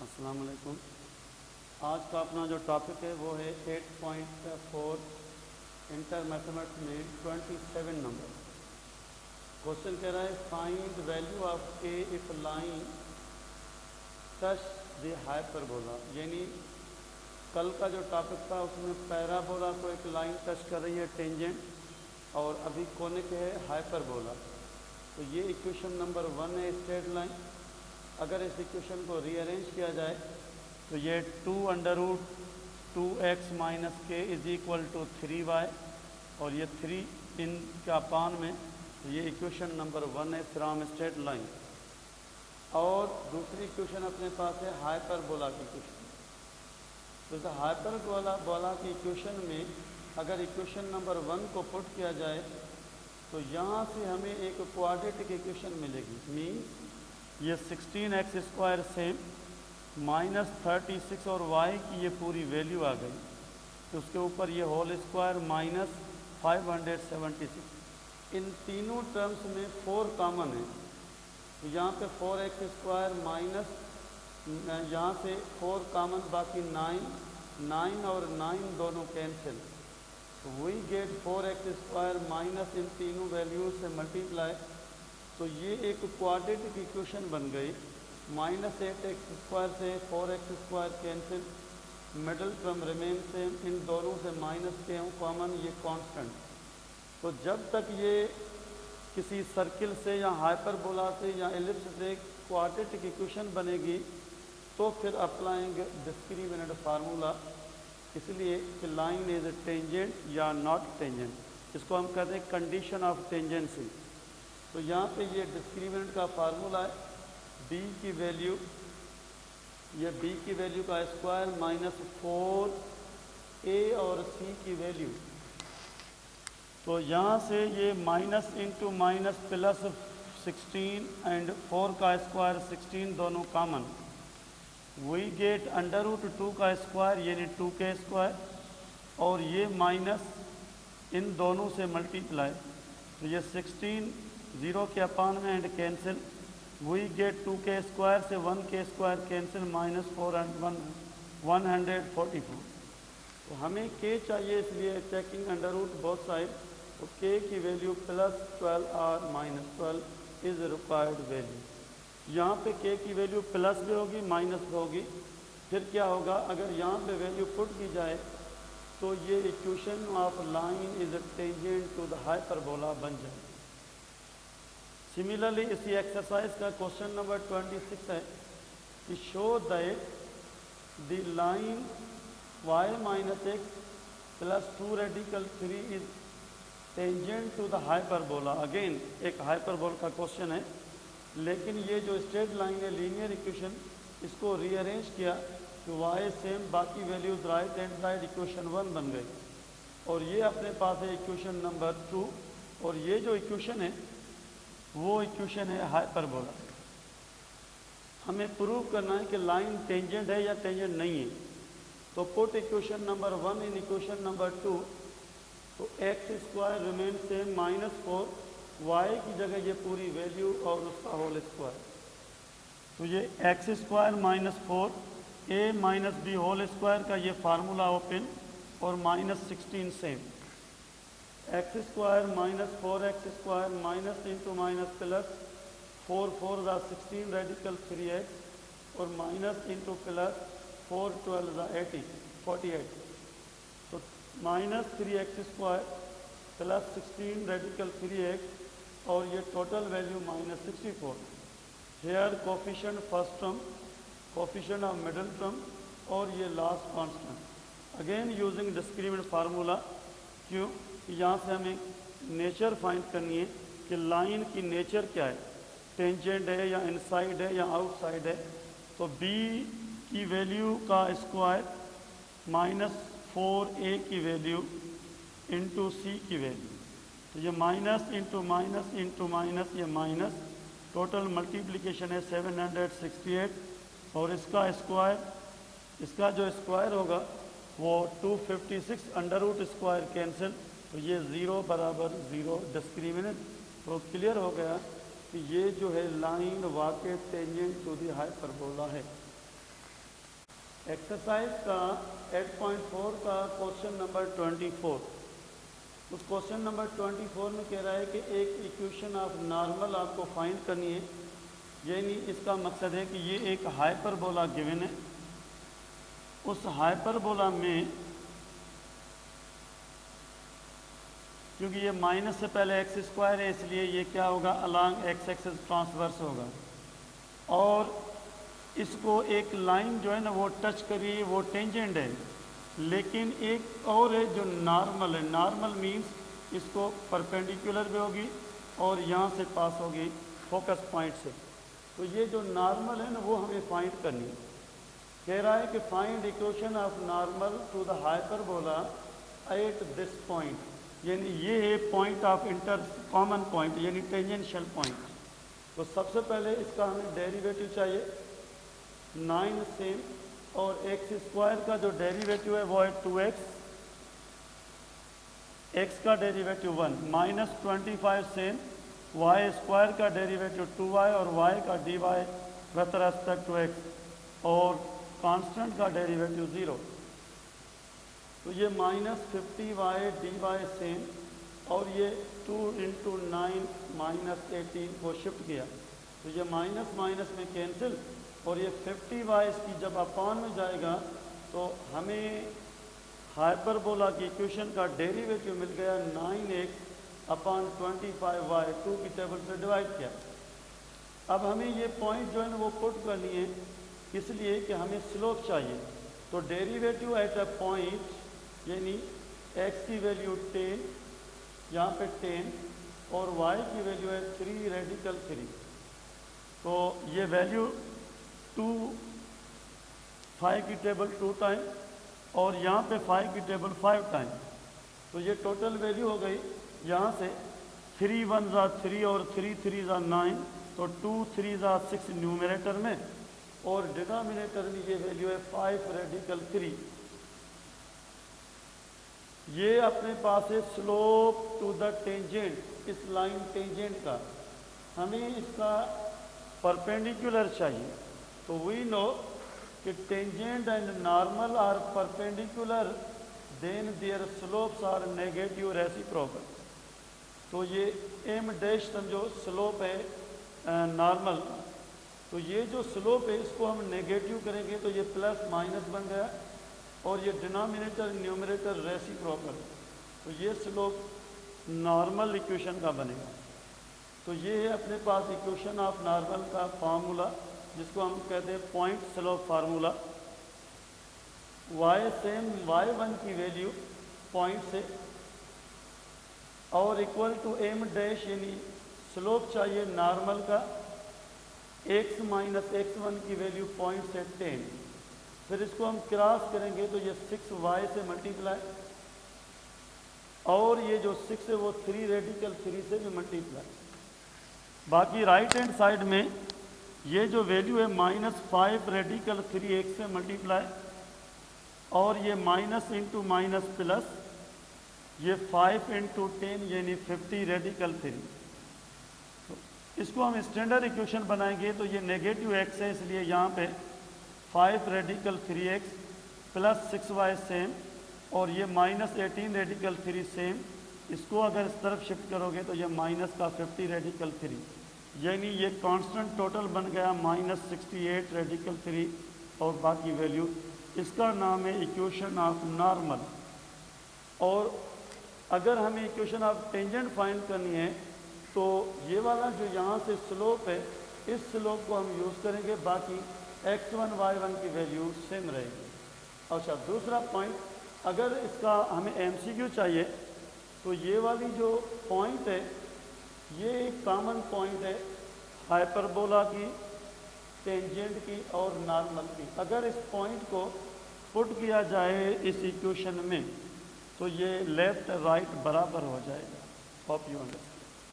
अस्सलाम वालेकुम। आज का अपना जो टॉपिक है वो है 8.4 इंटर मैथमेटिक्स में 27 नंबर। क्वेश्चन कह रहा है find value of A if line touch the hyperbola. यानी कल का जो टॉपिक था उसमें पैराबोला को एक लाइन टच कर रही है टेंजेंट, और अभी कोनिक है हाइपरबोला। तो ये इक्वेशन नंबर 1 है स्ट्रेट लाइन। अगर इस इक्वेशन को रीअरेंज किया जाए तो ये 2√2x माइनस के इज इक्वल टू 3y, और ये 3 इन का पान में, तो ये इक्वेशन नंबर 1 है फ्रॉम स्ट्रेट लाइन। और दूसरी इक्वेशन अपने पास है हाइपरबोला की इक्वेशन। तो हाइपरबोला की इक्वेशन में अगर इक्वेशन नंबर 1 को पुट किया जाए तो यहाँ से हमें एक क्वाड्रेटिक इक्वेशन मिलेगी। मीन्स ये 16x² से -36 और y की ये पूरी वैल्यू आ गई, तो उसके ऊपर ये होल स्क्वायर -576। इन तीनों टर्म्स में 4 कॉमन है, तो यहाँ पे 4x² माइनस, यहाँ से 4 कॉमन, बाकी 9 और 9 दोनों कैंसिल, तो वही गेट 4x² माइनस इन तीनों वैल्यूज से मल्टीप्लाई, तो ये एक क्वाड्रेटिक इक्वेशन बन गई। -8x² से 4x² cancel, middle term remain same, इन दोनों से माइनस के कॉमन, ये कांस्टेंट। तो जब तक ये किसी सर्किल से या हाइपरबोला से या एलिप्स से क्वाड्रेटिक इक्वेशन बनेगी तो फिर अप्लाइंग डिस्क्रिमिनेंट फार्मूला, इसलिए कि लाइन इज टेंजेंट या नॉट टेंजेंट, इसको हम कहते हैं कंडीशन ऑफ टेंजेंसी। तो यहाँ पे ये डिस्क्रिमिनेंट का फार्मूला है, b की वैल्यू, ये b की वैल्यू का स्क्वायर -4a और c की वैल्यू, तो यहाँ से ये minus into minus plus 16 and 4 का स्क्वायर 16 दोनों कॉमन, वही गेट √2 का स्क्वायर यानी 2k², और ये माइनस इन दोनों से मल्टीप्लाई, तो ये 16 0 के अपान में एंड कैंसिल, वही गेट 2k² से 1k² कैंसिल, -4 एंड 144। तो हमें k चाहिए, इसलिए टेकिंग √ बोथ साइड, तो k की वैल्यू +12 और -12 इज रिक्वायर्ड वैल्यू। यहाँ पे k की वैल्यू प्लस भी होगी माइनस भी होगी। फिर क्या होगा, अगर यहाँ पे वैल्यू पुट की जाए तो ये equation of line is tangent to the hyperbola बन जाए। सिमिलरली इसी एक्सरसाइज का क्वेश्चन नंबर 26 है कि show that the line y-x + 2 radical 3 is tangent to the hyperbola. Again एक हाइपरबोला का क्वेश्चन है, लेकिन ये जो स्ट्रेट लाइन है लीनियर इक्वेशन, इसको रीअरेंज किया तो y सेम, बाकी values right and side equation 1 बन गई, और ये अपने पास है इक्वेशन नंबर 2, और ये जो इक्वेशन है वो इक्वेशन है हाइपरबोला। हमें प्रूव करना है कि लाइन टेंजेंट है या टेंजेंट नहीं है। तो put equation number 1 in equation number 2, तो x² रिमेन सेम -4, y की जगह ये पूरी वैल्यू और उसका होल स्क्वायर, तो ये x² -4 a - b whole square का ये फार्मूला ओपन, और -16 same, x² -4x² minus into minus plus 4 दा 16 रेडिकल 3x, और माइनस इंटू प्लस 4 12 दा 48, तो -3x² प्लस 16 रेडिकल 3x, और ये total value -64। Here coefficient first term, coefficient of middle term, और ये last constant. Again using discriminant formula, क्यों, यहाँ से हमें नेचर फाइंड करनी है कि लाइन की नेचर क्या है, टेंजेंट है या इनसाइड है या आउटसाइड है। तो b की वैल्यू का स्क्वायर -4a की वैल्यू इंटू c की वैल्यू, तो ये minus into minus into minus, ये माइनस, टोटल मल्टीप्लिकेशन है 768, और इसका स्क्वायर, इसका जो स्क्वायर होगा वो 256 √² कैंसिल, तो ये 0 बराबर 0 डिस्क्रिमिनेंट। तो क्लियर हो गया कि ये जो है लाइन वाक़ई टेंजेंट टू द हाइपरबोला है। एक्सरसाइज का 8.4 का क्वेश्चन नंबर 24। उस क्वेश्चन नंबर 24 में कह रहा है कि एक इक्वेशन ऑफ नॉर्मल आपको फाइंड करनी है। यानी इसका मकसद है कि ये एक हाइपरबोला गिवन है। उस हाइपरबोला में क्योंकि ये माइनस से पहले एक्स स्क्वायर है, इसलिए ये क्या होगा, अलोंग एक्स एक्सिस ट्रांसवर्स होगा। और इसको एक लाइन जो है ना वो टच करिए, वो टेंजेंट है। लेकिन एक और है जो नॉर्मल है। नॉर्मल मीन्स इसको परपेंडिकुलर भी होगी और यहाँ से पास होगी फोकस पॉइंट से। तो ये जो नॉर्मल है ना वो हमें फाइंड करनी है। कह रहा है कि find equation of normal to the hyperbola at this point, यानी ये है point of inter common point यानी टेंजेंशियल पॉइंट। तो सबसे पहले इसका हमें डेरिवेटिव चाहिए 9 सेम, और एक्स स्क्वायर का जो डेरिवेटिव है वो है 2x, x का derivative 1 minus 25 same, y square का डेरिवेटिव 2y और y का dy with respect to x, और कांस्टेंट का डेरिवेटिव 0। तो ये माइनस 50y dy सेम, और ये 2 इंटू 9 माइनस 18 को शिफ्ट किया तो ये माइनस माइनस में कैंसिल, और ये 50y इसकी जब अपान में जाएगा तो हमें हाइपरबोला की इक्वेशन का डेरिवेटिव मिल गया 9x अपान 25y 2 की टेबल से डिवाइड किया। अब हमें ये पॉइंट जो है ना वो पुट करनी है, इसलिए कि हमें स्लोप चाहिए। तो डेरिवेटिव एट अ पॉइंट यानी x की वैल्यू 10, यहाँ पे 10 और y की वैल्यू है 3 रेडिकल 3। तो ये वैल्यू 2 5 की टेबल 2 टाइम और यहाँ पे 5 की टेबल 5 टाइम। तो ये टोटल वैल्यू हो गई यहाँ से 3 1 ज़ा 3 और 3 3 ज़ा 9, तो 2 3 ज़ा 6 न्यूमरेटर में, और डिनोमिनेटर में ये वैल्यू है 5 रेडिकल 3। ये अपने पास है स्लोप टू द टेंजेंट, इस लाइन टेंजेंट का। हमें इसका परपेंडिकुलर चाहिए। तो वी नो कि tangent and normal are perpendicular, then their slopes are negative reciprocal. तो ये एम डैश समझो स्लोप है नॉर्मल। तो ये जो स्लोप है इसको हम नेगेटिव करेंगे तो ये प्लस माइनस बन गया, और ये डिनोमिनेटर न्यूमरेटर रेसिप्रोकल। तो ये स्लोप नॉर्मल इक्वेशन का बनेगा। तो ये है अपने पास इक्वेशन ऑफ नॉर्मल का फार्मूला, जिसको हम कहते हैं point slope formula. y same y1 की वैल्यू पॉइंट से और इक्वल टू m डैश यानी स्लोप चाहिए नॉर्मल का, x माइनस x1 की वैल्यू पॉइंट से 10। फिर इसको हम क्रॉस करेंगे तो ये 6y से मल्टीप्लाई, और ये जो 6 है वो 3 रेडिकल 3 से भी मल्टीप्लाई। बाकी राइट हैंड साइड में ये जो वैल्यू है -5 रेडिकल 3 x से मल्टीप्लाई, और ये माइनस इंटू माइनस प्लस, ये 5 इंटू 10 यानी 50 रेडिकल 3। तो इसको हम स्टैंडर्ड इक्वेशन बनाएंगे तो ये नेगेटिव x है, इसलिए यहाँ पे 5 radical 3x plus 6y same, और ये माइनस 18 रेडिकल 3 सेम। इसको अगर इस तरफ शिफ्ट करोगे तो ये माइनस का 50 रेडिकल 3, यानी ये कांस्टेंट टोटल बन गया -68 रेडिकल 3 और बाकी वैल्यू। इसका नाम है इक्वेशन ऑफ नॉर्मल। और अगर हमें इक्वेशन ऑफ टेंजेंट फाइंड करनी है तो ये वाला जो यहाँ से स्लोप है, इस स्लोप को हम यूज़ करेंगे, बाकी x1 y1 की वैल्यू सेम रहेगी। अच्छा, दूसरा पॉइंट, अगर इसका हमें MCQ चाहिए तो ये वाली जो पॉइंट है ये एक कॉमन पॉइंट है हाइपरबोला की, टेंजेंट की और नॉर्मल की। अगर इस पॉइंट को पुट किया जाए इस इक्वेशन में तो ये लेफ्ट राइट बराबर हो जाएगा। Hope you understand.